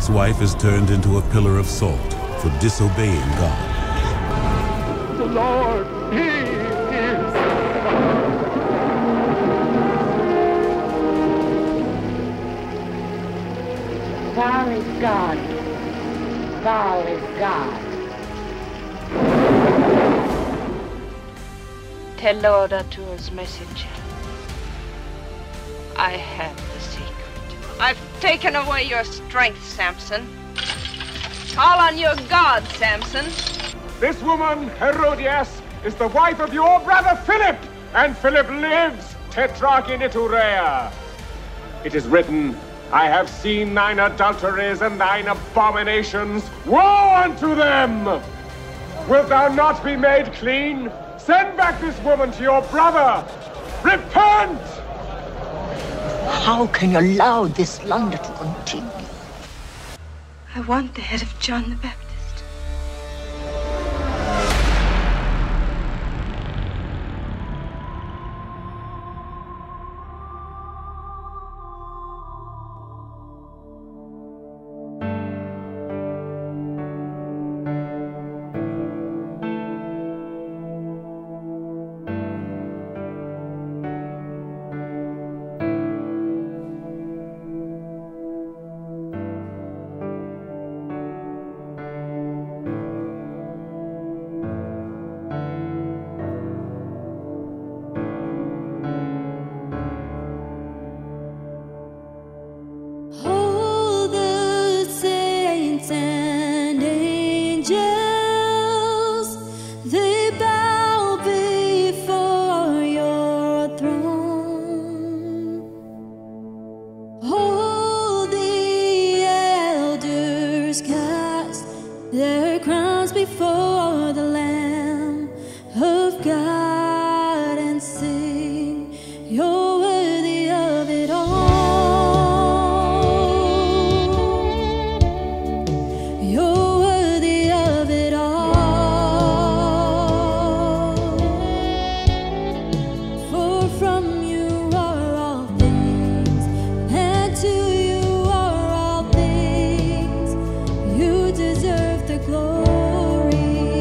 Lot's wife is turned into a pillar of salt for disobeying God. The Lord, He is God. Thou is God. Thou is God. Tell Lord Artur's messenger. I have the secret. I've taken away your strength, Samson. Call on your God, Samson. This woman, Herodias, is the wife of your brother Philip, and Philip lives, Tetrarch in Iturea. It is written, I have seen thine adulteries and thine abominations. Woe unto them! Wilt thou not be made clean? Send back this woman to your brother. Repent! How can you allow this slander to continue? I want the head of John the Baptist. Their crowns before the Lamb of God and sing, you're worthy of it all. You're worthy of it all. For from you are all things, and to you are all things. You deserve the glory.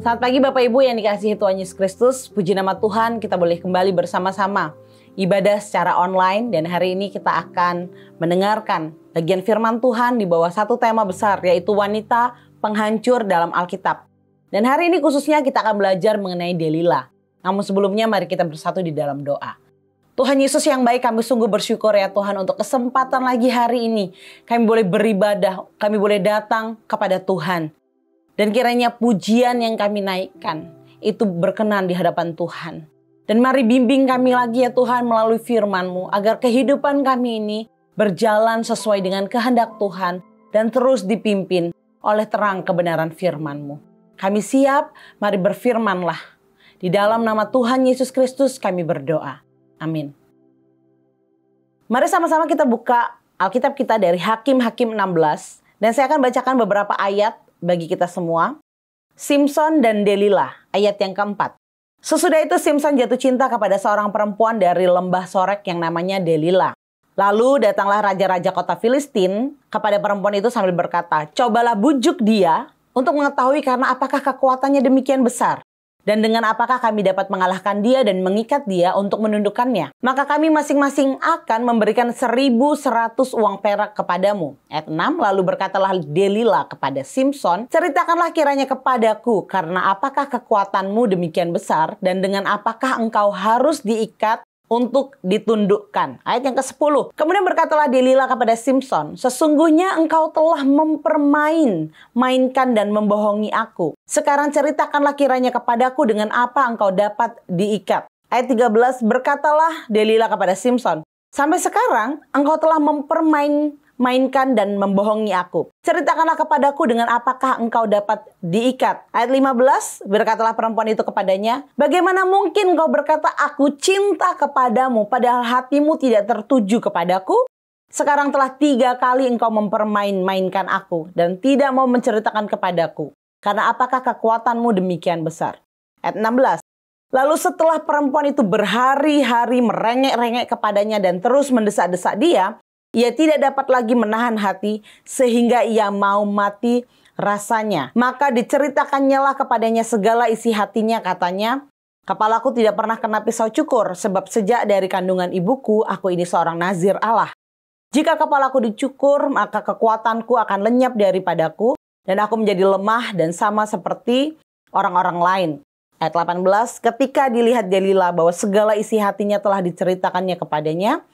Selamat pagi Bapak Ibu yang dikasihi Tuhan Yesus Kristus. Puji nama Tuhan, kita boleh kembali bersama-sama ibadah secara online. Dan hari ini kita akan mendengarkan bagian firman Tuhan di bawah satu tema besar, yaitu wanita penghancur dalam Alkitab. Dan hari ini khususnya kita akan belajar mengenai Delila. Namun sebelumnya mari kita bersatu di dalam doa. Tuhan Yesus yang baik, kami sungguh bersyukur ya Tuhan untuk kesempatan lagi hari ini. Kami boleh beribadah, kami boleh datang kepada Tuhan. Dan kiranya pujian yang kami naikkan itu berkenan di hadapan Tuhan. Dan mari bimbing kami lagi ya Tuhan melalui firman-Mu, agar kehidupan kami ini berjalan sesuai dengan kehendak Tuhan dan terus dipimpin oleh terang kebenaran firman-Mu. Kami siap, mari berfirmanlah. Di dalam nama Tuhan Yesus Kristus kami berdoa. Amin. Mari sama-sama kita buka Alkitab kita dari Hakim-Hakim 16. Dan saya akan bacakan beberapa ayat bagi kita semua. Simson dan Delila, ayat yang keempat. Sesudah itu Simson jatuh cinta kepada seorang perempuan dari lembah Sorek yang namanya Delila. Lalu datanglah raja-raja kota Filistin kepada perempuan itu sambil berkata, cobalah bujuk dia untuk mengetahui karena apakah kekuatannya demikian besar. Dan dengan apakah kami dapat mengalahkan dia dan mengikat dia untuk menundukkannya. Maka kami masing-masing akan memberikan 1.100 uang perak kepadamu. Ayat 6, lalu berkatalah Delila kepada Simson, ceritakanlah kiranya kepadaku karena apakah kekuatanmu demikian besar dan dengan apakah engkau harus diikat untuk ditundukkan. Ayat yang ke-10. Kemudian berkatalah Delila kepada Simson, sesungguhnya engkau telah mainkan dan membohongi aku. Sekarang ceritakanlah kiranya kepadaku dengan apa engkau dapat diikat. Ayat 13. Berkatalah Delila kepada Simson, sampai sekarang engkau telah mainkan dan membohongi aku. Ceritakanlah kepadaku dengan apakah engkau dapat diikat. Ayat 15, berkatalah perempuan itu kepadanya, bagaimana mungkin engkau berkata aku cinta kepadamu padahal hatimu tidak tertuju kepadaku? Sekarang telah 3 kali engkau mainkan aku dan tidak mau menceritakan kepadaku. Karena apakah kekuatanmu demikian besar? Ayat 16. Lalu setelah perempuan itu berhari-hari merengek-rengek kepadanya dan terus mendesak-desak dia, ia tidak dapat lagi menahan hati sehingga ia mau mati rasanya. Maka diceritakannya lah kepadanya segala isi hatinya, katanya, kepalaku tidak pernah kena pisau cukur sebab sejak dari kandungan ibuku aku ini seorang nazir Allah. Jika kepalaku dicukur maka kekuatanku akan lenyap daripadaku dan aku menjadi lemah dan sama seperti orang-orang lain. Ayat 18, ketika dilihat Delila bahwa segala isi hatinya telah diceritakannya kepadanya,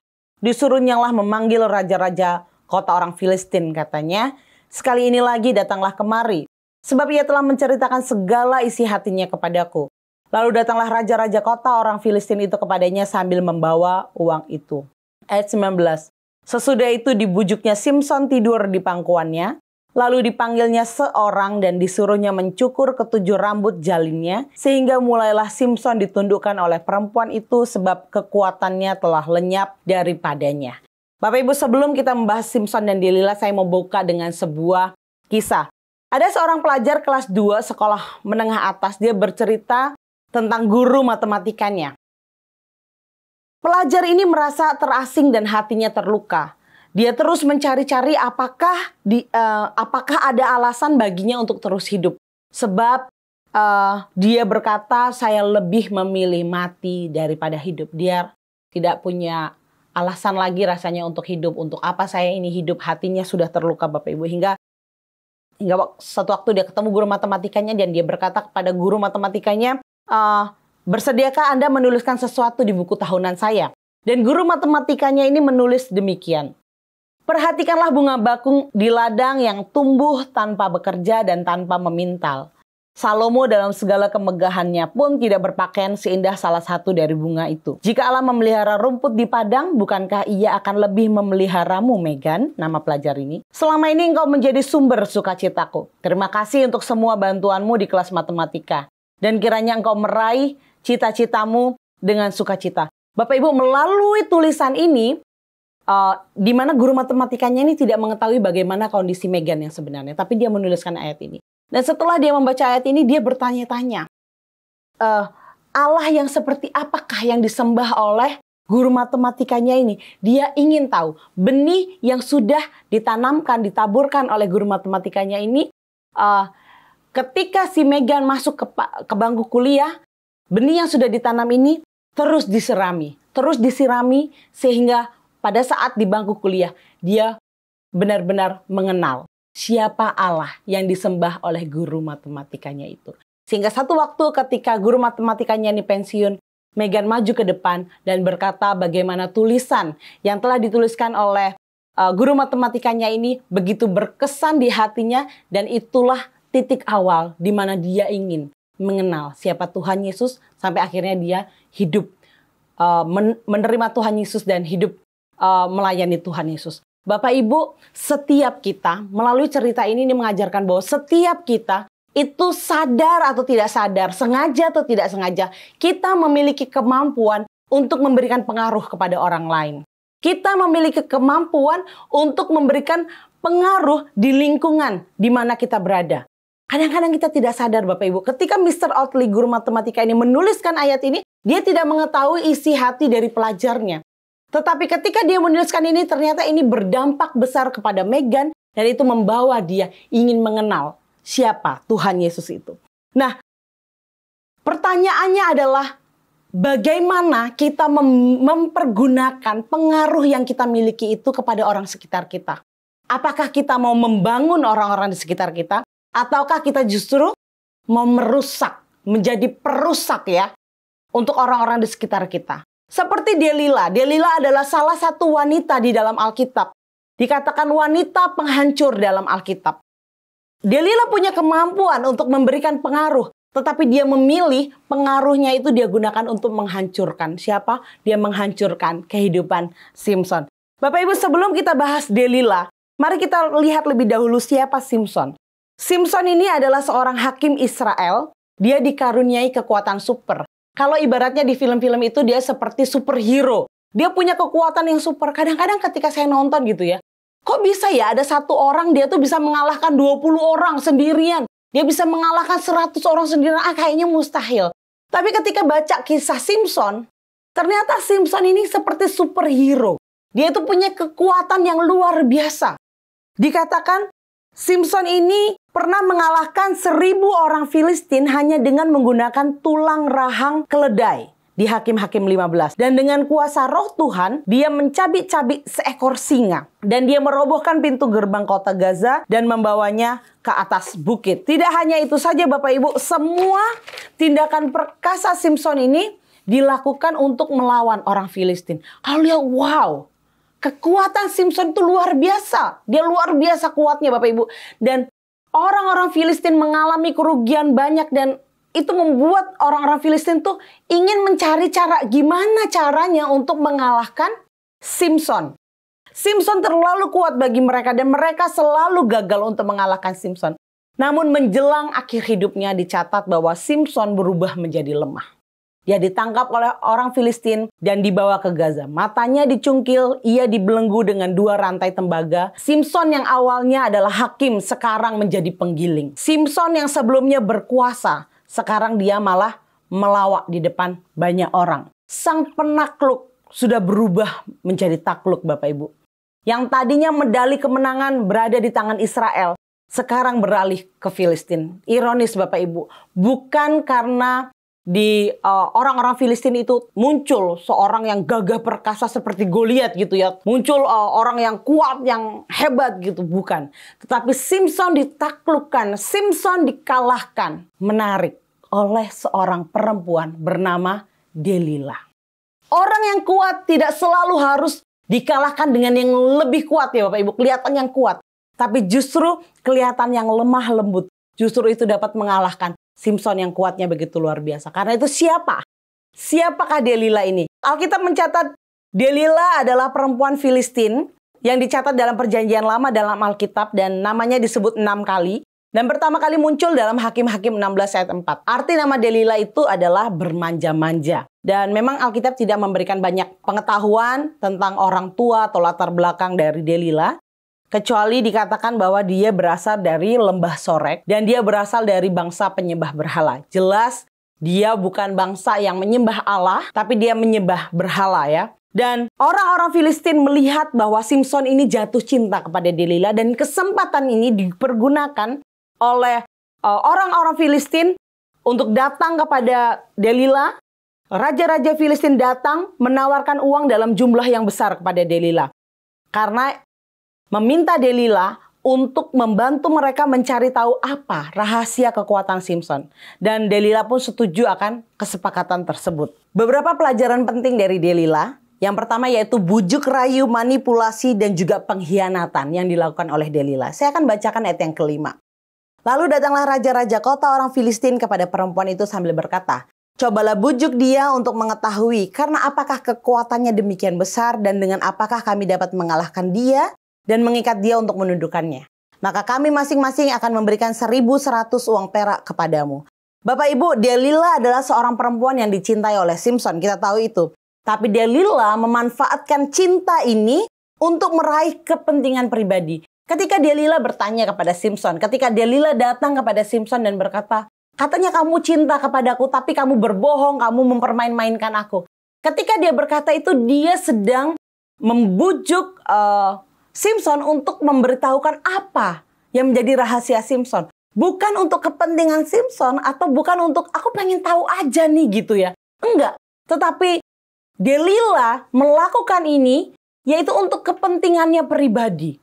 disuruhnyalah memanggil raja-raja kota orang Filistin, katanya, sekali ini lagi datanglah kemari, sebab ia telah menceritakan segala isi hatinya kepadaku. Lalu datanglah raja-raja kota orang Filistin itu kepadanya sambil membawa uang itu. Ayat 19, sesudah itu dibujuknya Simson tidur di pangkuannya, lalu dipanggilnya seorang dan disuruhnya mencukur 7 rambut jalinnya, sehingga mulailah Simson ditundukkan oleh perempuan itu sebab kekuatannya telah lenyap daripadanya. Bapak Ibu, sebelum kita membahas Simson dan Delila, saya mau buka dengan sebuah kisah. Ada seorang pelajar kelas 2 sekolah menengah atas, dia bercerita tentang guru matematikanya. Pelajar ini merasa terasing dan hatinya terluka. Dia terus mencari-cari apakah ada alasan baginya untuk terus hidup. Sebab dia berkata, saya lebih memilih mati daripada hidup. Dia tidak punya alasan lagi rasanya untuk hidup. Untuk apa saya ini hidup? Hatinya sudah terluka Bapak Ibu. Hingga suatu waktu dia ketemu guru matematikanya dan dia berkata kepada guru matematikanya, bersediakah Anda menuliskan sesuatu di buku tahunan saya? Dan guru matematikanya ini menulis demikian. Perhatikanlah bunga bakung di ladang yang tumbuh tanpa bekerja dan tanpa memintal. Salomo dalam segala kemegahannya pun tidak berpakaian seindah salah satu dari bunga itu. Jika Allah memelihara rumput di padang, bukankah ia akan lebih memeliharamu, Megan, nama pelajar ini? Selama ini engkau menjadi sumber sukacitaku. Terima kasih untuk semua bantuanmu di kelas matematika. Dan kiranya engkau meraih cita-citamu dengan sukacita. Bapak Ibu, melalui tulisan ini, di mana guru matematikanya ini tidak mengetahui bagaimana kondisi Megan yang sebenarnya, tapi dia menuliskan ayat ini. Dan setelah dia membaca ayat ini, dia bertanya-tanya, Allah yang seperti apakah yang disembah oleh guru matematikanya ini? Dia ingin tahu benih yang sudah ditanamkan, ditaburkan oleh guru matematikanya ini ketika si Meghan masuk ke bangku kuliah, benih yang sudah ditanam ini terus disirami sehingga pada saat di bangku kuliah dia benar-benar mengenal siapa Allah yang disembah oleh guru matematikanya itu. Sehingga satu waktu ketika guru matematikanya ini pensiun, Meghan maju ke depan dan berkata bagaimana tulisan yang telah dituliskan oleh guru matematikanya ini begitu berkesan di hatinya, dan itulah titik awal di mana dia ingin mengenal siapa Tuhan Yesus sampai akhirnya dia hidup menerima Tuhan Yesus dan hidup melayani Tuhan Yesus. Bapak Ibu, setiap kita melalui cerita ini mengajarkan bahwa setiap kita itu sadar atau tidak sadar, sengaja atau tidak sengaja, kita memiliki kemampuan untuk memberikan pengaruh kepada orang lain. Kita memiliki kemampuan untuk memberikan pengaruh di lingkungan di mana kita berada. Kadang-kadang kita tidak sadar Bapak Ibu, ketika Mr. Oatley, guru matematika ini menuliskan ayat ini, dia tidak mengetahui isi hati dari pelajarnya. Tetapi ketika dia menuliskan ini, ternyata ini berdampak besar kepada Meghan, dan itu membawa dia ingin mengenal siapa Tuhan Yesus itu. Nah, pertanyaannya adalah bagaimana kita mempergunakan pengaruh yang kita miliki itu kepada orang sekitar kita. Apakah kita mau membangun orang-orang di sekitar kita, ataukah kita justru mau merusak, menjadi perusak ya, untuk orang-orang di sekitar kita. Seperti Delila. Delila adalah salah satu wanita di dalam Alkitab. Dikatakan wanita penghancur dalam Alkitab. Delila punya kemampuan untuk memberikan pengaruh, tetapi dia memilih pengaruhnya itu dia gunakan untuk menghancurkan. Siapa? Dia menghancurkan kehidupan Simson. Bapak Ibu, sebelum kita bahas Delila, mari kita lihat lebih dahulu siapa Simson. Simson ini adalah seorang hakim Israel. Dia dikaruniai kekuatan super. Kalau ibaratnya di film-film itu dia seperti superhero. Dia punya kekuatan yang super. Kadang-kadang ketika saya nonton gitu ya, kok bisa ya ada satu orang dia tuh bisa mengalahkan 20 orang sendirian. Dia bisa mengalahkan 100 orang sendirian. Kayaknya mustahil. Tapi ketika baca kisah Simson, ternyata Simson ini seperti superhero. Dia itu punya kekuatan yang luar biasa. Dikatakan Simson ini pernah mengalahkan 1000 orang Filistin hanya dengan menggunakan tulang rahang keledai di Hakim-Hakim 15. Dan dengan kuasa roh Tuhan, dia mencabik-cabik seekor singa. Dan dia merobohkan pintu gerbang kota Gaza dan membawanya ke atas bukit. Tidak hanya itu saja Bapak Ibu, semua tindakan perkasa Simson ini dilakukan untuk melawan orang Filistin. Kalau lihat, wow, kekuatan Simson itu luar biasa. Dia luar biasa kuatnya Bapak Ibu. Dan orang-orang Filistin mengalami kerugian banyak dan itu membuat orang-orang Filistin tuh ingin mencari cara gimana caranya untuk mengalahkan Simson. Simson terlalu kuat bagi mereka dan mereka selalu gagal untuk mengalahkan Simson. Namun menjelang akhir hidupnya dicatat bahwa Simson berubah menjadi lemah. Dia ditangkap oleh orang Filistin dan dibawa ke Gaza. Matanya dicungkil, ia dibelenggu dengan 2 rantai tembaga. Simson yang awalnya adalah hakim, sekarang menjadi penggiling. Simson yang sebelumnya berkuasa, sekarang dia malah melawak di depan banyak orang. Sang penakluk sudah berubah menjadi takluk Bapak Ibu. Yang tadinya medali kemenangan berada di tangan Israel, sekarang beralih ke Filistin. Ironis Bapak Ibu, bukan karena di orang-orang Filistin itu muncul seorang yang gagah perkasa seperti Goliat gitu ya. Muncul orang yang kuat, yang hebat gitu. Bukan. Tetapi Simson ditaklukkan, Simson dikalahkan. Menarik oleh seorang perempuan bernama Delila. Orang yang kuat tidak selalu harus dikalahkan dengan yang lebih kuat ya Bapak Ibu. Kelihatan yang kuat. Tapi justru kelihatan yang lemah lembut. Justru itu dapat mengalahkan Simson yang kuatnya begitu luar biasa. Karena itu siapa? Siapakah Delila ini? Alkitab mencatat Delila adalah perempuan Filistin yang dicatat dalam Perjanjian Lama dalam Alkitab dan namanya disebut 6 kali. Dan pertama kali muncul dalam Hakim-Hakim 16 ayat 4. Arti nama Delila itu adalah bermanja-manja. Dan memang Alkitab tidak memberikan banyak pengetahuan tentang orang tua atau latar belakang dari Delila. Kecuali dikatakan bahwa dia berasal dari lembah Sorek dan dia berasal dari bangsa penyembah berhala. Jelas dia bukan bangsa yang menyembah Allah, tapi dia menyembah berhala ya. Dan orang-orang Filistin melihat bahwa Simson ini jatuh cinta kepada Delila dan kesempatan ini dipergunakan oleh orang-orang Filistin untuk datang kepada Delila. Raja-raja Filistin datang menawarkan uang dalam jumlah yang besar kepada Delila. Karena meminta Delila untuk membantu mereka mencari tahu apa rahasia kekuatan Samson. Dan Delila pun setuju akan kesepakatan tersebut. Beberapa pelajaran penting dari Delila. Yang pertama yaitu bujuk rayu, manipulasi, dan juga pengkhianatan yang dilakukan oleh Delila. Saya akan bacakan ayat yang kelima. Lalu datanglah raja-raja kota orang Filistin kepada perempuan itu sambil berkata, cobalah bujuk dia untuk mengetahui karena apakah kekuatannya demikian besar dan dengan apakah kami dapat mengalahkan dia dan mengikat dia untuk menundukkannya. Maka kami masing-masing akan memberikan 1.100 uang perak kepadamu. Bapak Ibu, Delila adalah seorang perempuan yang dicintai oleh Samson, kita tahu itu. Tapi Delila memanfaatkan cinta ini untuk meraih kepentingan pribadi. Ketika Delila bertanya kepada Samson, ketika Delila datang kepada Samson dan berkata, katanya kamu cinta kepadaku, tapi kamu berbohong, kamu mempermain-mainkan aku. Ketika dia berkata itu, dia sedang membujuk Samson untuk memberitahukan apa yang menjadi rahasia Samson. Bukan untuk kepentingan Samson atau bukan untuk aku pengen tahu aja nih gitu ya. Enggak, tetapi Delila melakukan ini yaitu untuk kepentingannya pribadi.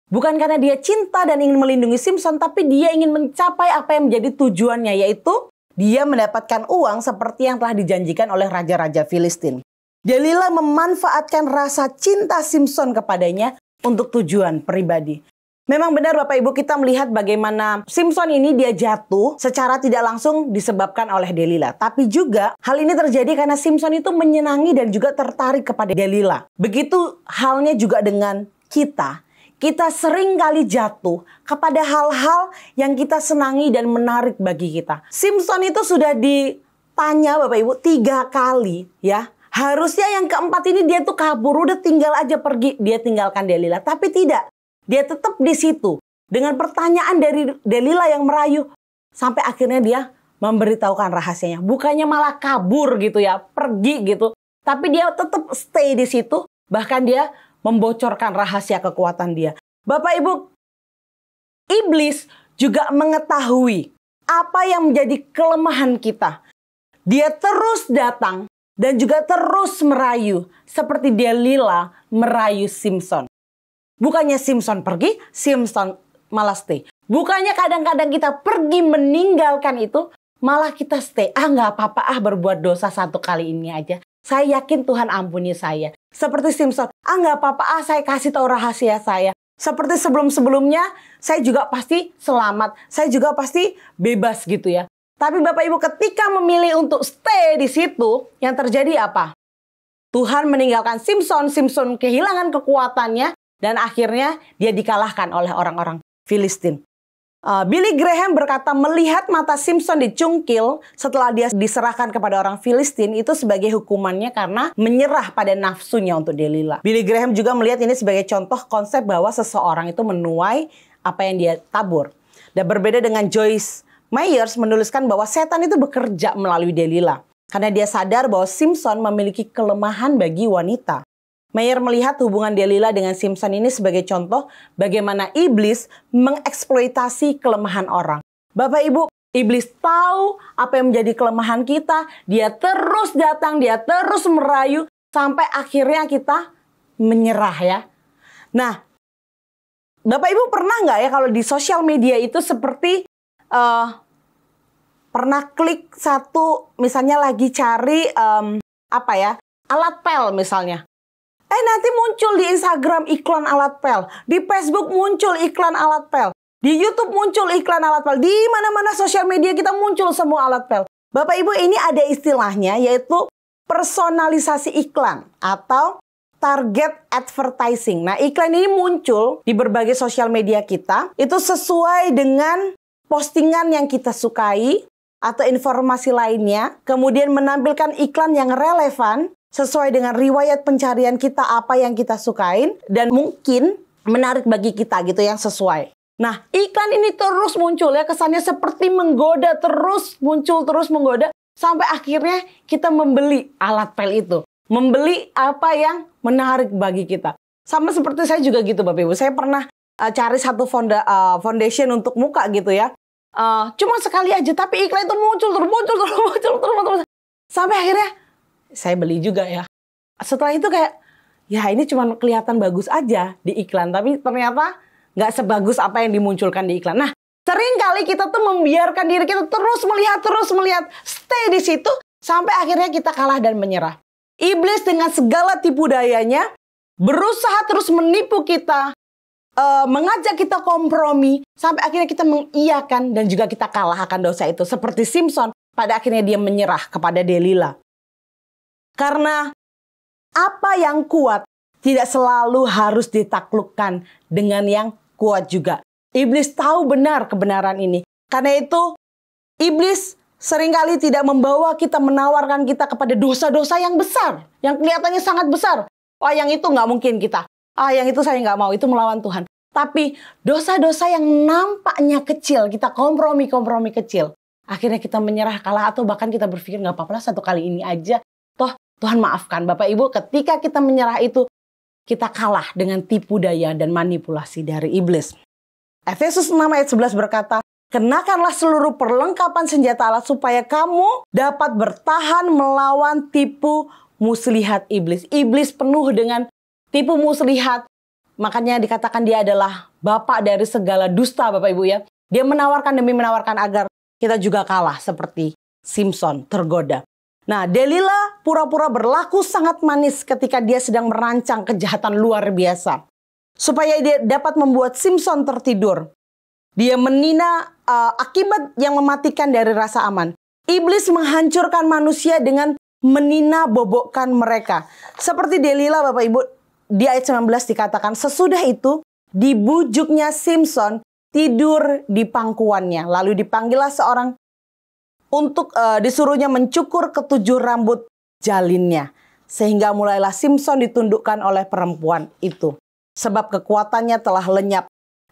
Bukan karena dia cinta dan ingin melindungi Samson, tapi dia ingin mencapai apa yang menjadi tujuannya, yaitu dia mendapatkan uang seperti yang telah dijanjikan oleh raja-raja Filistin. Delila memanfaatkan rasa cinta Samson kepadanya untuk tujuan pribadi. Memang benar Bapak Ibu, kita melihat bagaimana Samson ini dia jatuh secara tidak langsung disebabkan oleh Delila. Tapi juga hal ini terjadi karena Samson itu menyenangi dan juga tertarik kepada Delila. Begitu halnya juga dengan kita. Kita sering kali jatuh kepada hal-hal yang kita senangi dan menarik bagi kita. Samson itu sudah ditanya Bapak Ibu 3 kali ya. Harusnya yang keempat ini dia tuh kabur, udah tinggal aja pergi. Dia tinggalkan Delila, tapi tidak. Dia tetap di situ. Dengan pertanyaan dari Delila yang merayu. Sampai akhirnya dia memberitahukan rahasianya. Bukannya malah kabur gitu ya, pergi gitu. Tapi dia tetap stay di situ. Bahkan dia membocorkan rahasia kekuatan dia. Bapak Ibu, iblis juga mengetahui apa yang menjadi kelemahan kita. Dia terus datang dan juga terus merayu seperti Delila merayu Samson. Bukannya Samson pergi, Samson malah stay. Bukannya kadang-kadang kita pergi meninggalkan itu, malah kita stay. Nggak apa-apa, berbuat dosa 1 kali ini aja. Saya yakin Tuhan ampuni saya. Seperti Samson, nggak apa-apa, saya kasih tahu rahasia saya. Seperti sebelum-sebelumnya, saya juga pasti selamat. Saya juga pasti bebas gitu ya. Tapi Bapak Ibu ketika memilih untuk stay di situ, yang terjadi apa? Tuhan meninggalkan Samson, Samson kehilangan kekuatannya, dan akhirnya dia dikalahkan oleh orang-orang Filistin. Billy Graham berkata melihat mata Samson dicungkil setelah dia diserahkan kepada orang Filistin itu sebagai hukumannya karena menyerah pada nafsunya untuk Delila. Billy Graham juga melihat ini sebagai contoh konsep bahwa seseorang itu menuai apa yang dia tabur. Dan berbeda dengan Joyce Myers menuliskan bahwa setan itu bekerja melalui Delila. Karena dia sadar bahwa Samson memiliki kelemahan bagi wanita. Meyer melihat hubungan Delila dengan Samson ini sebagai contoh bagaimana iblis mengeksploitasi kelemahan orang. Bapak Ibu, iblis tahu apa yang menjadi kelemahan kita. Dia terus datang, dia terus merayu sampai akhirnya kita menyerah ya. Nah, Bapak Ibu pernah nggak ya kalau di sosial media itu seperti pernah klik satu misalnya lagi cari alat pel misalnya. Nanti muncul di Instagram iklan alat pel. Di Facebook muncul iklan alat pel. Di YouTube muncul iklan alat pel. Di mana-mana sosial media kita muncul semua alat pel. Bapak Ibu, ini ada istilahnya yaitu personalisasi iklan atau target advertising. Nah, iklan ini muncul di berbagai sosial media kita. Itu sesuai dengan postingan yang kita sukai atau informasi lainnya. Kemudian menampilkan iklan yang relevan sesuai dengan riwayat pencarian kita, apa yang kita sukain, dan mungkin menarik bagi kita gitu yang sesuai. Nah, iklan ini terus muncul ya, kesannya seperti menggoda, terus muncul, terus menggoda, sampai akhirnya kita membeli alat pel itu. Membeli apa yang menarik bagi kita. Sama seperti saya juga gitu Bapak Ibu, saya pernah cari satu foundation untuk muka gitu ya. cuma sekali aja, tapi iklan itu muncul terus. Sampai akhirnya saya beli juga ya. Setelah itu kayak, ya ini cuma kelihatan bagus aja di iklan, tapi ternyata nggak sebagus apa yang dimunculkan di iklan. Nah, seringkali kita tuh membiarkan diri kita terus melihat, stay di situ, sampai akhirnya kita kalah dan menyerah. Iblis dengan segala tipu dayanya berusaha terus menipu kita, mengajak kita kompromi, sampai akhirnya kita mengiyakan dan juga kita kalah akan dosa itu. Seperti Simpson, pada akhirnya dia menyerah kepada Delila. Karena apa yang kuat tidak selalu harus ditaklukkan dengan yang kuat juga. Iblis tahu benar kebenaran ini. Karena itu, iblis seringkali tidak membawa kita, menawarkan kita kepada dosa-dosa yang besar. Yang kelihatannya sangat besar. Oh, yang itu nggak mungkin kita. Yang itu saya nggak mau, itu melawan Tuhan. Tapi dosa-dosa yang nampaknya kecil, kita kompromi kecil. Akhirnya kita menyerah, kalah, atau bahkan kita berpikir nggak apa-apa lah, satu kali ini aja. Toh Tuhan maafkan. Bapak Ibu, ketika kita menyerah itu, kita kalah dengan tipu daya dan manipulasi dari iblis. Efesus 6 ayat 11 berkata, kenakanlah seluruh perlengkapan senjata Allah supaya kamu dapat bertahan melawan tipu muslihat iblis. Iblis penuh dengan tipu muslihat. Makanya dikatakan dia adalah bapak dari segala dusta, Bapak Ibu ya. Dia menawarkan demi menawarkan agar kita juga kalah seperti Simpson tergoda. Nah, Delila pura-pura berlaku sangat manis ketika dia sedang merancang kejahatan luar biasa. Supaya dia dapat membuat Simpson tertidur. Dia menina akibat yang mematikan dari rasa aman. Iblis menghancurkan manusia dengan menina bobokkan mereka. Seperti Delila, Bapak Ibu, di ayat 19 dikatakan, sesudah itu dibujuknya Simpson tidur di pangkuannya. Lalu dipanggillah seorang untuk disuruhnya mencukur ketujuh rambut jalinnya. Sehingga mulailah Simpson ditundukkan oleh perempuan itu. Sebab kekuatannya telah lenyap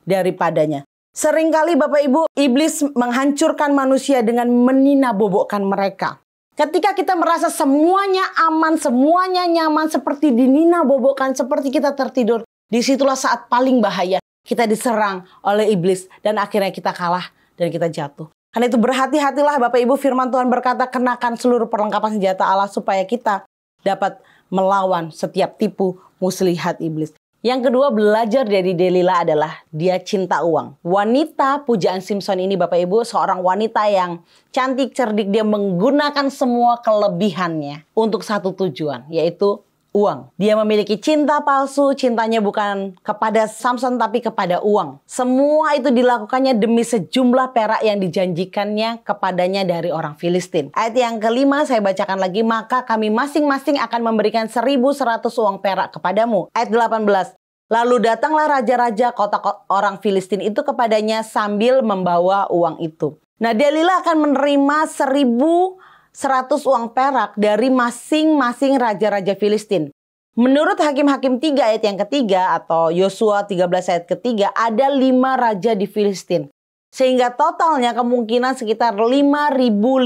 daripadanya. Seringkali Bapak Ibu, iblis menghancurkan manusia dengan menina bobokkan mereka. Ketika kita merasa semuanya aman, semuanya nyaman, seperti dinina bobokkan, seperti kita tertidur, disitulah saat paling bahaya. Kita diserang oleh iblis dan akhirnya kita kalah dan kita jatuh. Karena itu berhati-hatilah Bapak Ibu, firman Tuhan berkata, kenakan seluruh perlengkapan senjata Allah supaya kita dapat melawan setiap tipu muslihat iblis. Yang kedua, belajar dari Delila adalah dia cinta uang. Wanita pujaan Simpson ini Bapak Ibu, seorang wanita yang cantik, cerdik. Dia menggunakan semua kelebihannya untuk satu tujuan, yaitu uang. Dia memiliki cinta palsu, cintanya bukan kepada Samson tapi kepada uang. Semua itu dilakukannya demi sejumlah perak yang dijanjikannya kepadanya dari orang Filistin. Ayat yang kelima saya bacakan lagi, maka kami masing-masing akan memberikan 1.100 uang perak kepadamu. Ayat 18. Lalu datanglah raja-raja kota orang Filistin itu kepadanya sambil membawa uang itu. Nah, Delila akan menerima 1.100 uang perak dari masing-masing raja-raja Filistin. Menurut Hakim-Hakim 3 ayat yang ketiga atau Yosua 13 ayat ketiga, ada 5 raja di Filistin. Sehingga totalnya kemungkinan sekitar 5.500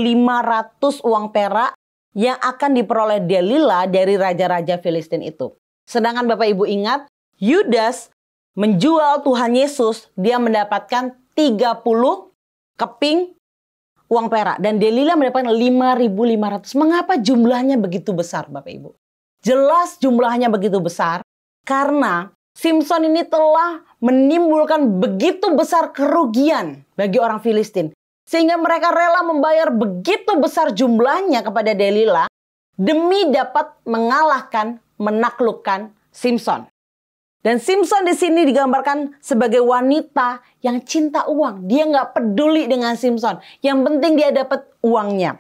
uang perak yang akan diperoleh Delila dari raja-raja Filistin itu. Sedangkan Bapak Ibu ingat, Yudas menjual Tuhan Yesus, dia mendapatkan 30 keping uang perak. Dan Delila mendapatkan 5.500. Mengapa jumlahnya begitu besar Bapak Ibu? Jelas jumlahnya begitu besar karena Simpson ini telah menimbulkan begitu besar kerugian bagi orang Filistin. Sehingga mereka rela membayar begitu besar jumlahnya kepada Delila demi dapat mengalahkan, menaklukkan Simpson. Dan Simpson di sini digambarkan sebagai wanita yang cinta uang. Dia nggak peduli dengan Simpson. Yang penting dia dapat uangnya.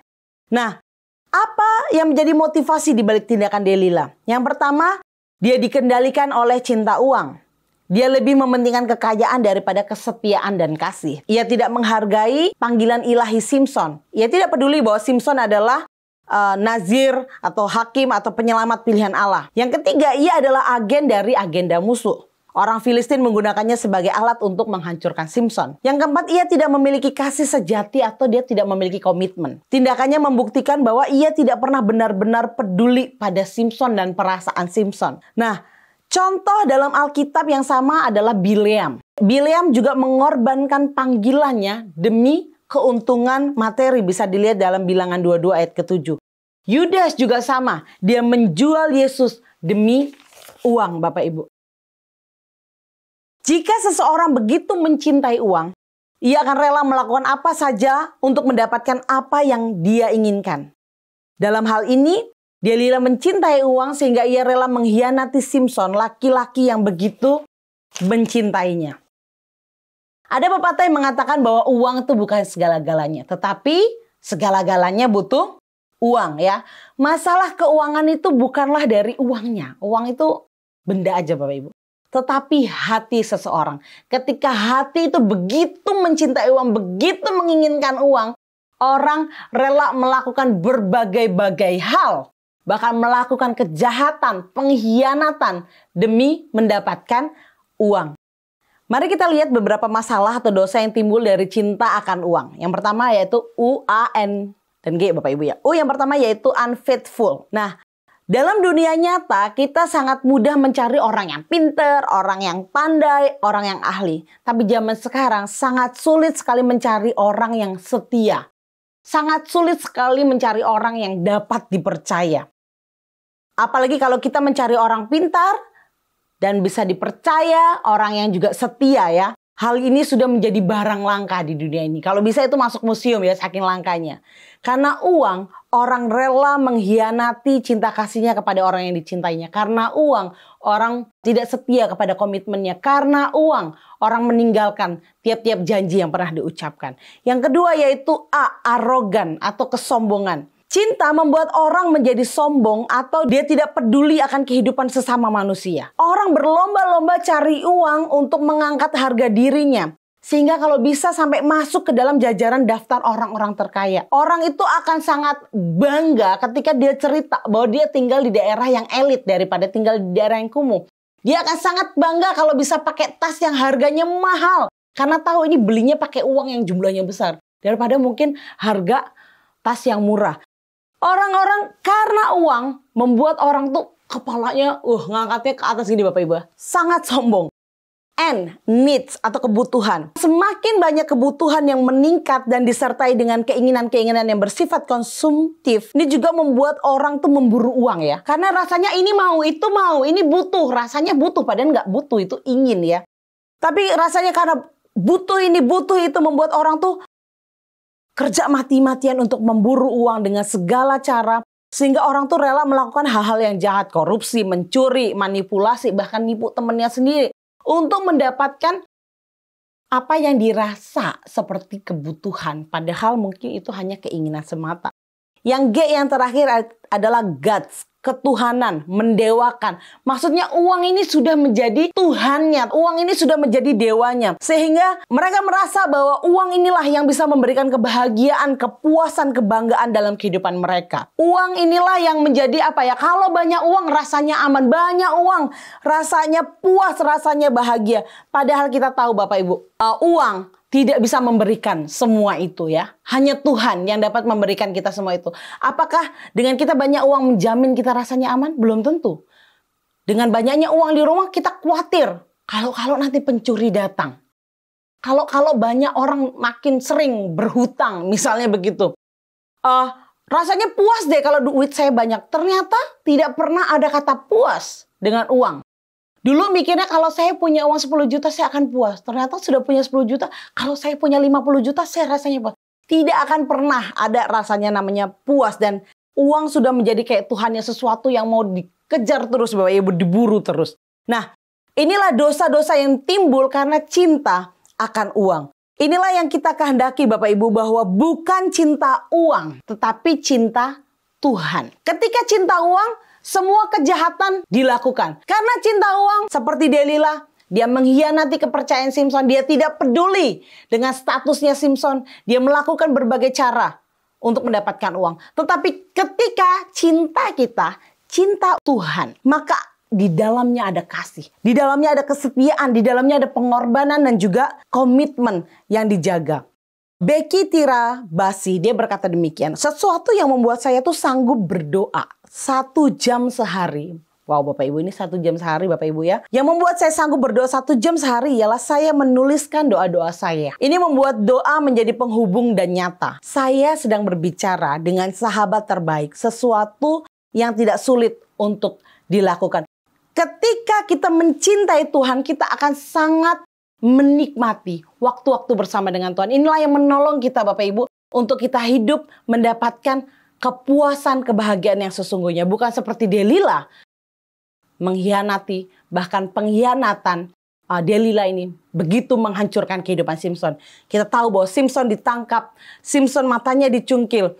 Nah, apa yang menjadi motivasi di balik tindakan Delila? Yang pertama, dia dikendalikan oleh cinta uang. Dia lebih mementingkan kekayaan daripada kesetiaan dan kasih. Ia tidak menghargai panggilan ilahi Simpson. Ia tidak peduli bahwa Simpson adalah nazir atau hakim atau penyelamat pilihan Allah. Yang ketiga, ia adalah agen dari agenda musuh. Orang Filistin menggunakannya sebagai alat untuk menghancurkan Simpson. Yang keempat, ia tidak memiliki kasih sejati atau dia tidak memiliki komitmen. Tindakannya membuktikan bahwa ia tidak pernah benar-benar peduli pada Simpson dan perasaan Simpson. Nah, Contoh dalam Alkitab yang sama adalah Bileam. Bileam juga mengorbankan panggilannya demi keuntungan materi. Bisa dilihat dalam Bilangan 22 ayat ke-7. Yudas juga sama. Dia menjual Yesus demi uang, Bapak Ibu. Jika seseorang begitu mencintai uang, ia akan rela melakukan apa saja untuk mendapatkan apa yang dia inginkan. Dalam hal ini, Delila mencintai uang sehingga ia rela mengkhianati Simson, laki-laki yang begitu mencintainya. Ada pepatah yang mengatakan bahwa uang itu bukan segala-galanya, tetapi segala-galanya butuh uang ya. Masalah keuangan itu bukanlah dari uangnya. Uang itu benda aja Bapak Ibu. Tetapi hati seseorang. Ketika hati itu begitu mencintai uang, begitu menginginkan uang, orang rela melakukan berbagai-bagai hal. Bahkan melakukan kejahatan, pengkhianatan demi mendapatkan uang. Mari kita lihat beberapa masalah atau dosa yang timbul dari cinta akan uang. Yang pertama yaitu U, A, N, dan G Bapak Ibu ya. U yang pertama yaitu unfaithful. Nah, dalam dunia nyata kita sangat mudah mencari orang yang pinter, orang yang pandai, orang yang ahli. Tapi zaman sekarang sangat sulit sekali mencari orang yang setia. Sangat sulit sekali mencari orang yang dapat dipercaya. Apalagi kalau kita mencari orang pintar dan bisa dipercaya, orang yang juga setia ya. Hal ini sudah menjadi barang langka di dunia ini. Kalau bisa itu masuk museum ya, saking langkanya. Karena uang, orang rela mengkhianati cinta kasihnya kepada orang yang dicintainya. Karena uang, orang tidak setia kepada komitmennya. Karena uang, orang meninggalkan tiap-tiap janji yang pernah diucapkan. Yang kedua yaitu A, arogan atau kesombongan. Cinta membuat orang menjadi sombong atau dia tidak peduli akan kehidupan sesama manusia. Orang berlomba-lomba cari uang untuk mengangkat harga dirinya. Sehingga kalau bisa sampai masuk ke dalam jajaran daftar orang-orang terkaya. Orang itu akan sangat bangga ketika dia cerita bahwa dia tinggal di daerah yang elit daripada tinggal di daerah yang kumuh. Dia akan sangat bangga kalau bisa pakai tas yang harganya mahal. Karena tahu ini belinya pakai uang yang jumlahnya besar. Daripada mungkin harga tas yang murah. Orang-orang karena uang membuat orang tuh kepalanya ngangkatnya ke atas gini Bapak Ibu. Sangat sombong. N, needs atau kebutuhan. Semakin banyak kebutuhan yang meningkat dan disertai dengan keinginan-keinginan yang bersifat konsumtif. Ini juga membuat orang tuh memburu uang ya. Karena rasanya ini mau, itu mau, ini butuh. Rasanya butuh, padahal nggak butuh, itu ingin ya. Tapi rasanya karena butuh ini, butuh itu membuat orang tuh kerja mati-matian untuk memburu uang dengan segala cara. Sehingga orang tuh rela melakukan hal-hal yang jahat. Korupsi, mencuri, manipulasi, bahkan nipu temannya sendiri. Untuk mendapatkan apa yang dirasa seperti kebutuhan. Padahal mungkin itu hanya keinginan semata. Yang G yang terakhir adalah gods. Ketuhanan, mendewakan. Maksudnya uang ini sudah menjadi Tuhannya. Uang ini sudah menjadi dewanya. Sehingga mereka merasa bahwa uang inilah yang bisa memberikan kebahagiaan, kepuasan, kebanggaan dalam kehidupan mereka. Uang inilah yang menjadi apa ya? Kalau banyak uang rasanya aman. Banyak uang rasanya puas, rasanya bahagia. Padahal kita tahu Bapak Ibu, uang tidak bisa memberikan semua itu ya. Hanya Tuhan yang dapat memberikan kita semua itu. Apakah dengan kita banyak uang menjamin kita rasanya aman? Belum tentu. Dengan banyaknya uang di rumah kita khawatir. Kalau nanti pencuri datang. Kalau banyak orang makin sering berhutang misalnya begitu. Rasanya puas deh kalau duit saya banyak. Ternyata tidak pernah ada kata puas dengan uang. Dulu mikirnya kalau saya punya uang 10 juta saya akan puas. Ternyata sudah punya 10 juta. Kalau saya punya 50 juta saya rasanya puas. Tidak akan pernah ada rasanya namanya puas. Dan uang sudah menjadi kayak Tuhannya, sesuatu yang mau dikejar terus Bapak Ibu, diburu terus. Nah, inilah dosa-dosa yang timbul karena cinta akan uang. Inilah yang kita kehendaki Bapak Ibu, bahwa bukan cinta uang tetapi cinta Tuhan. Ketika cinta uang, semua kejahatan dilakukan. Karena cinta uang, seperti Delila, dia mengkhianati kepercayaan Simson. Dia tidak peduli dengan statusnya Simson. Dia melakukan berbagai cara untuk mendapatkan uang. Tetapi ketika cinta kita, cinta Tuhan, maka di dalamnya ada kasih. Di dalamnya ada kesetiaan. Di dalamnya ada pengorbanan dan juga komitmen yang dijaga. Becky Tira Basi, dia berkata demikian. Sesuatu yang membuat saya tuh sanggup berdoa 1 jam sehari Wow Bapak Ibu, ini 1 jam sehari Bapak Ibu ya. Yang membuat saya sanggup berdoa 1 jam sehari ialah saya menuliskan doa-doa saya. Ini membuat doa menjadi penghubung dan nyata. Saya sedang berbicara dengan sahabat terbaik, sesuatu yang tidak sulit untuk dilakukan. Ketika kita mencintai Tuhan, kita akan sangat menikmati waktu-waktu bersama dengan Tuhan. Inilah yang menolong kita Bapak Ibu untuk kita hidup mendapatkan kepuasan, kebahagiaan yang sesungguhnya. Bukan seperti Delila mengkhianati, bahkan pengkhianatan Delila ini begitu menghancurkan kehidupan Simson. Kita tahu bahwa Simson ditangkap, Simson matanya dicungkil,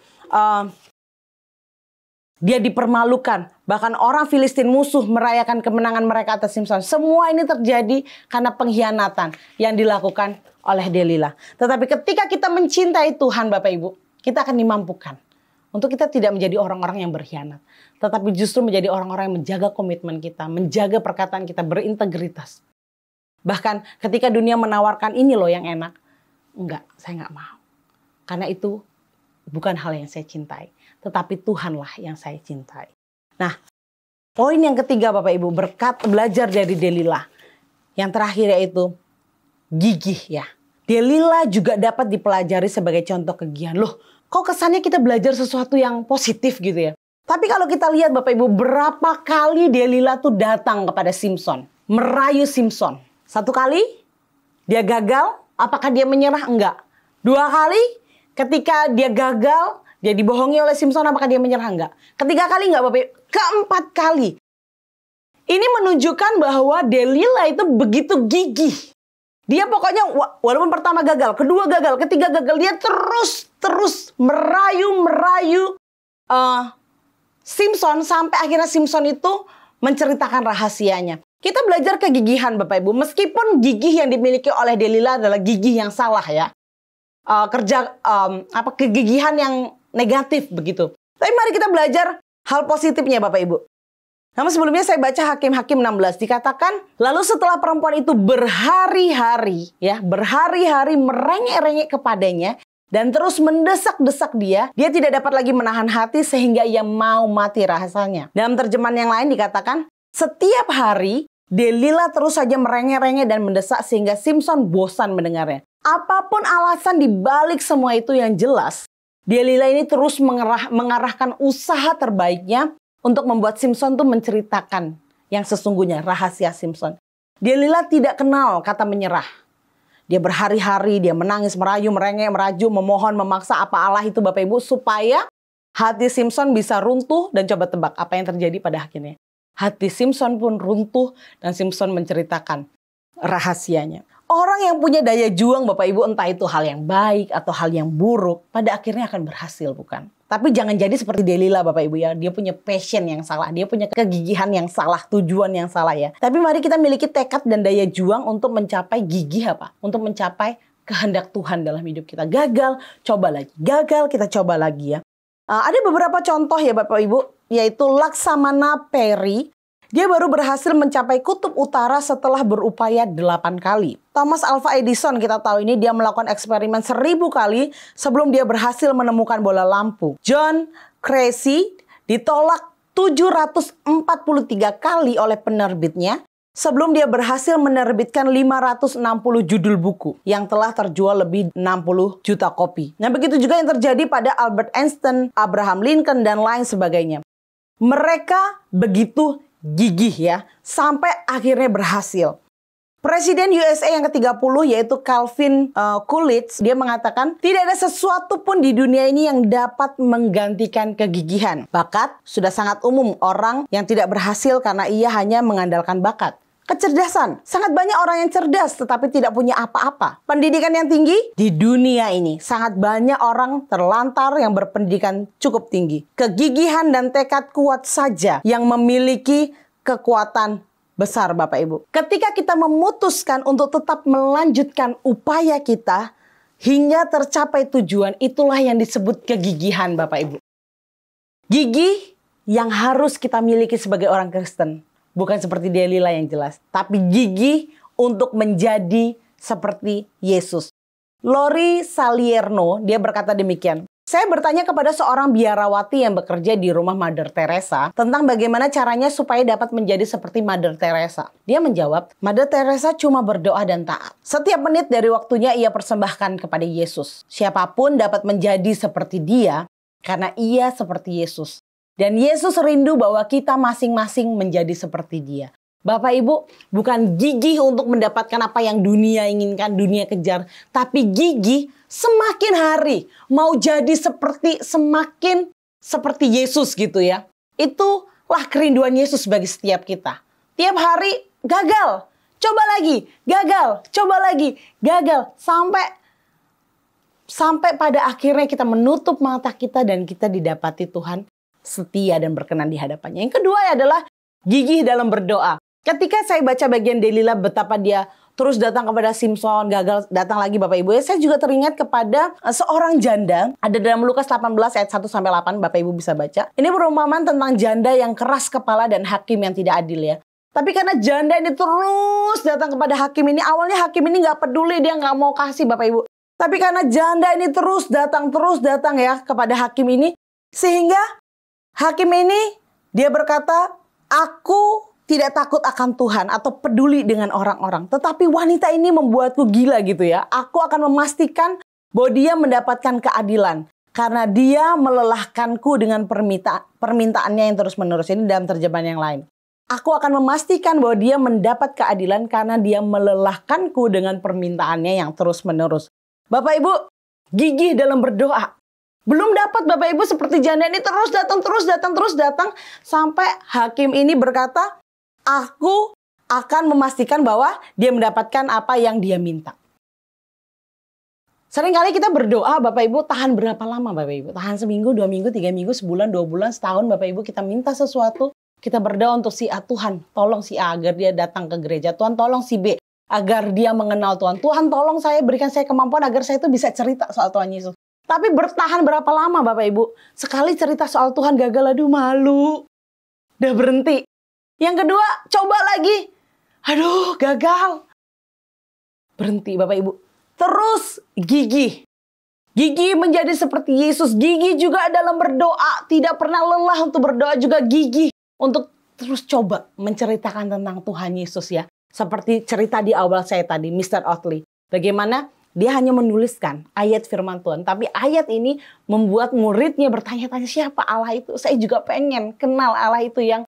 dia dipermalukan. Bahkan orang Filistin musuh merayakan kemenangan mereka atas Simson. Semua ini terjadi karena pengkhianatan yang dilakukan oleh Delila. Tetapi ketika kita mencintai Tuhan Bapak Ibu, kita akan dimampukan untuk kita tidak menjadi orang-orang yang berkhianat. Tetapi justru menjadi orang-orang yang menjaga komitmen kita, menjaga perkataan kita, berintegritas. Bahkan ketika dunia menawarkan ini loh yang enak. Enggak, saya enggak mau. Karena itu bukan hal yang saya cintai. Tetapi Tuhanlah yang saya cintai. Nah, poin yang ketiga Bapak Ibu, belajar dari Delila. Yang terakhir yaitu gigih ya. Delila juga dapat dipelajari sebagai contoh kegigihan. Loh, kok kesannya kita belajar sesuatu yang positif gitu ya. Tapi kalau kita lihat Bapak Ibu, berapa kali Delila tuh datang kepada Simson, merayu Simson. 1 kali, dia gagal, apakah dia menyerah? Enggak. 2 kali, ketika dia gagal, dia dibohongi oleh Simson, apakah dia menyerah? Enggak. 3 kali enggak Bapak Ibu? 4 kali. Ini menunjukkan bahwa Delila itu begitu gigih. Dia pokoknya walaupun pertama gagal, kedua gagal, ketiga gagal, dia terus merayu Simson sampai akhirnya Simson itu menceritakan rahasianya. Kita belajar kegigihan Bapak Ibu, meskipun gigih yang dimiliki oleh Delila adalah gigih yang salah ya. Kegigihan yang negatif begitu. Tapi mari kita belajar hal positifnya Bapak Ibu. Namun sebelumnya saya baca Hakim-Hakim 16 dikatakan, lalu setelah perempuan itu berhari-hari merengek-rengek kepadanya dan terus mendesak-desak dia tidak dapat lagi menahan hati sehingga ia mau mati rasanya. Dalam terjemahan yang lain dikatakan, setiap hari Delila terus saja merengek-rengek dan mendesak sehingga Simson bosan mendengarnya. Apapun alasan dibalik semua itu yang jelas, Delila ini terus mengarahkan usaha terbaiknya untuk membuat Simson tuh menceritakan yang sesungguhnya, rahasia Simson. Delila tidak kenal kata menyerah. Dia berhari-hari, dia menangis, merayu, merengek, meraju, memohon, memaksa apa Allah itu Bapak Ibu, supaya hati Simson bisa runtuh. Dan coba tebak apa yang terjadi pada akhirnya. Hati Simson pun runtuh dan Simson menceritakan rahasianya. Orang yang punya daya juang Bapak Ibu, entah itu hal yang baik atau hal yang buruk, pada akhirnya akan berhasil bukan? Tapi jangan jadi seperti Delila Bapak Ibu ya. Dia punya passion yang salah, dia punya kegigihan yang salah, tujuan yang salah ya. Tapi mari kita miliki tekad dan daya juang untuk mencapai gigih apa? Untuk mencapai kehendak Tuhan dalam hidup kita. Gagal, coba lagi. Gagal, kita coba lagi ya. Ada beberapa contoh ya Bapak Ibu, yaitu Laksamana Perry. Dia baru berhasil mencapai kutub utara setelah berupaya 8 kali. Thomas Alva Edison kita tahu ini dia melakukan eksperimen 1000 kali sebelum dia berhasil menemukan bola lampu. John Creasy ditolak 743 kali oleh penerbitnya sebelum dia berhasil menerbitkan 560 judul buku yang telah terjual lebih 60 juta kopi. Nah begitu juga yang terjadi pada Albert Einstein, Abraham Lincoln, dan lain sebagainya. Mereka begitu gigih ya, sampai akhirnya berhasil. Presiden USA yang ke-30 yaitu Calvin Coolidge, dia mengatakan tidak ada sesuatu pun di dunia ini yang dapat menggantikan kegigihan. Bakat sudah sangat umum orang yang tidak berhasil karena ia hanya mengandalkan bakat. Kecerdasan, sangat banyak orang yang cerdas tetapi tidak punya apa-apa. Pendidikan yang tinggi di dunia ini, sangat banyak orang terlantar yang berpendidikan cukup tinggi. Kegigihan dan tekad kuat saja yang memiliki kekuatan besar Bapak Ibu. Ketika kita memutuskan untuk tetap melanjutkan upaya kita hingga tercapai tujuan, itulah yang disebut kegigihan Bapak Ibu. Gigih yang harus kita miliki sebagai orang Kristen. Bukan seperti Delila yang jelas, tapi gigih untuk menjadi seperti Yesus. Lori Salierno, dia berkata demikian, Saya bertanya kepada seorang biarawati yang bekerja di rumah Mother Teresa tentang bagaimana caranya supaya dapat menjadi seperti Mother Teresa. Dia menjawab, Mother Teresa cuma berdoa dan taat. Setiap menit dari waktunya ia persembahkan kepada Yesus. Siapapun dapat menjadi seperti dia karena ia seperti Yesus. Dan Yesus rindu bahwa kita masing-masing menjadi seperti dia. Bapak Ibu, bukan gigih untuk mendapatkan apa yang dunia inginkan, dunia kejar. Tapi gigih semakin hari mau jadi semakin seperti Yesus gitu ya. Itulah kerinduan Yesus bagi setiap kita. Tiap hari gagal, coba lagi, gagal, coba lagi, gagal. Sampai pada akhirnya kita menutup mata kita dan kita didapati Tuhan setia dan berkenan di hadapannya. Yang kedua adalah gigih dalam berdoa. Ketika saya baca bagian Delila betapa dia terus datang kepada Simpson, gagal datang lagi Bapak Ibu. Saya juga teringat kepada seorang janda. Ada dalam Lukas 18 ayat 1-8 Bapak Ibu bisa baca. Ini perumpamaan tentang janda yang keras kepala dan hakim yang tidak adil ya. Tapi karena janda ini terus datang kepada hakim ini. Awalnya hakim ini gak peduli, dia gak mau kasih Bapak Ibu. Tapi karena janda ini terus datang ya kepada hakim ini. Sehingga hakim ini dia berkata, aku tidak takut akan Tuhan atau peduli dengan orang-orang. Tetapi wanita ini membuatku gila gitu ya. Aku akan memastikan bahwa dia mendapatkan keadilan. Karena dia melelahkanku dengan permintaannya yang terus-menerus. Ini dalam terjemahan yang lain. Aku akan memastikan bahwa dia mendapat keadilan karena dia melelahkanku dengan permintaannya yang terus-menerus. Bapak Ibu, gigih dalam berdoa. Belum dapat Bapak Ibu seperti janda ini terus datang. Sampai hakim ini berkata, aku akan memastikan bahwa dia mendapatkan apa yang dia minta. Seringkali kita berdoa Bapak Ibu tahan berapa lama Bapak Ibu? Tahan seminggu, 2 minggu, 3 minggu, sebulan, 2 bulan, setahun Bapak Ibu kita minta sesuatu. Kita berdoa untuk si A, Tuhan tolong si A agar dia datang ke gereja. Tuhan tolong si B agar dia mengenal Tuhan. Tuhan tolong saya, berikan saya kemampuan agar saya itu bisa cerita soal Tuhan Yesus. Tapi bertahan berapa lama Bapak Ibu? Sekali cerita soal Tuhan gagal, aduh malu. Udah berhenti. Yang kedua, coba lagi. Aduh, gagal. Berhenti Bapak Ibu. Terus gigih. Gigih menjadi seperti Yesus. Gigih juga dalam berdoa. Tidak pernah lelah untuk berdoa, juga gigih untuk terus coba menceritakan tentang Tuhan Yesus ya. Seperti cerita di awal saya tadi, Mr. Otley. Bagaimana dia hanya menuliskan ayat firman Tuhan. Tapi ayat ini membuat muridnya bertanya-tanya, siapa Allah itu? Saya juga pengen kenal Allah itu yang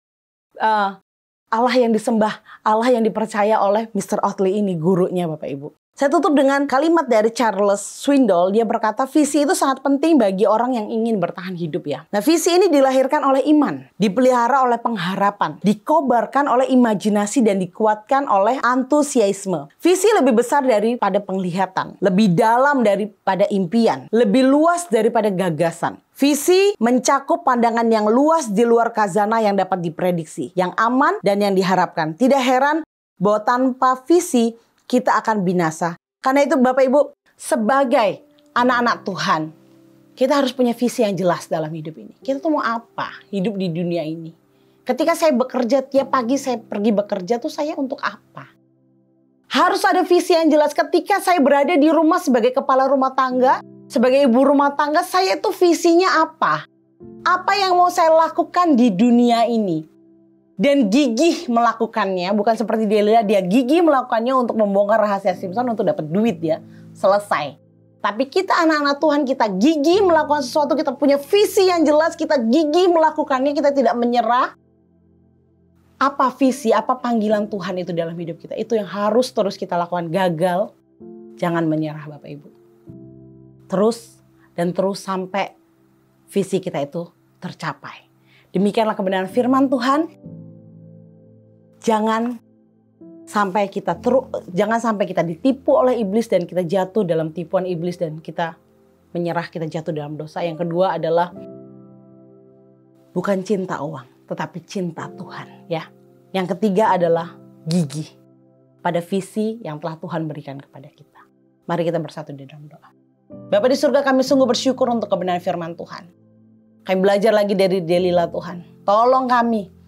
Allah yang disembah, Allah yang dipercaya oleh Mr. Otley ini, gurunya Bapak Ibu. Saya tutup dengan kalimat dari Charles Swindoll. Dia berkata, visi itu sangat penting bagi orang yang ingin bertahan hidup ya. Nah, visi ini dilahirkan oleh iman, dipelihara oleh pengharapan, dikobarkan oleh imajinasi dan dikuatkan oleh antusiasme. Visi lebih besar daripada penglihatan, lebih dalam daripada impian, lebih luas daripada gagasan. Visi mencakup pandangan yang luas di luar khazanah yang dapat diprediksi, yang aman dan yang diharapkan. Tidak heran bahwa tanpa visi kita akan binasa. Karena itu Bapak Ibu, sebagai anak-anak Tuhan, kita harus punya visi yang jelas dalam hidup ini. Kita tuh mau apa hidup di dunia ini? Ketika saya bekerja, tiap pagi saya pergi bekerja tuh saya untuk apa? Harus ada visi yang jelas. Ketika saya berada di rumah sebagai kepala rumah tangga, sebagai ibu rumah tangga, saya tuh visinya apa? Apa yang mau saya lakukan di dunia ini? Dan gigih melakukannya, bukan seperti Delila, dia gigih melakukannya untuk membongkar rahasia Simpson untuk dapat duit ya. Selesai. Tapi kita anak-anak Tuhan, kita gigih melakukan sesuatu, kita punya visi yang jelas, kita gigih melakukannya, kita tidak menyerah. Apa visi, apa panggilan Tuhan itu dalam hidup kita? Itu yang harus terus kita lakukan. Gagal, jangan menyerah Bapak Ibu. Terus dan terus sampai visi kita itu tercapai. Demikianlah kebenaran firman Tuhan. Jangan sampai kita ditipu oleh iblis dan kita jatuh dalam tipuan iblis dan kita menyerah, kita jatuh dalam dosa. Yang kedua adalah bukan cinta uang, tetapi cinta Tuhan ya. Yang ketiga adalah gigih pada visi yang telah Tuhan berikan kepada kita. Mari kita bersatu di dalam doa. Bapa di surga, kami sungguh bersyukur untuk kebenaran firman Tuhan. Kami belajar lagi dari Delila Tuhan. Tolong kami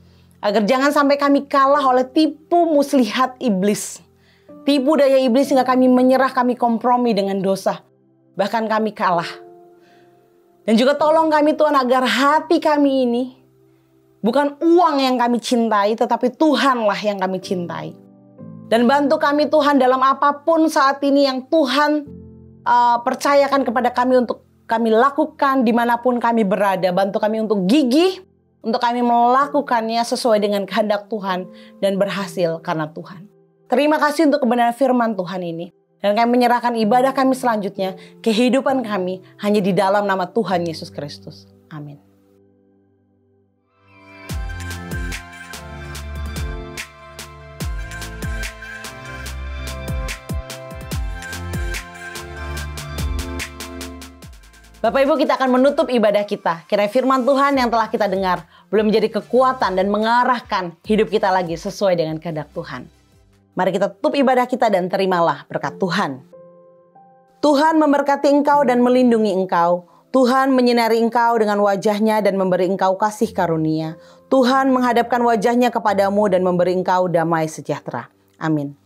agar jangan sampai kami kalah oleh tipu muslihat iblis. Tipu daya iblis sehingga kami menyerah, kami kompromi dengan dosa. Bahkan kami kalah. Dan juga tolong kami Tuhan agar hati kami ini bukan uang yang kami cintai, tetapi Tuhanlah yang kami cintai. Dan bantu kami Tuhan dalam apapun saat ini yang Tuhan percayakan kepada kami untuk kami lakukan dimanapun kami berada. Bantu kami untuk gigih, untuk kami melakukannya sesuai dengan kehendak Tuhan dan berhasil karena Tuhan. Terima kasih untuk kebenaran firman Tuhan ini. Dan kami menyerahkan ibadah kami selanjutnya, kehidupan kami hanya di dalam nama Tuhan Yesus Kristus. Amin. Bapak Ibu, kita akan menutup ibadah kita. Kiranya firman Tuhan yang telah kita dengar boleh menjadi kekuatan dan mengarahkan hidup kita lagi sesuai dengan kehendak Tuhan. Mari kita tutup ibadah kita dan terimalah berkat Tuhan. Tuhan memberkati engkau dan melindungi engkau. Tuhan menyinari engkau dengan wajahnya dan memberi engkau kasih karunia. Tuhan menghadapkan wajahnya kepadamu dan memberi engkau damai sejahtera. Amin.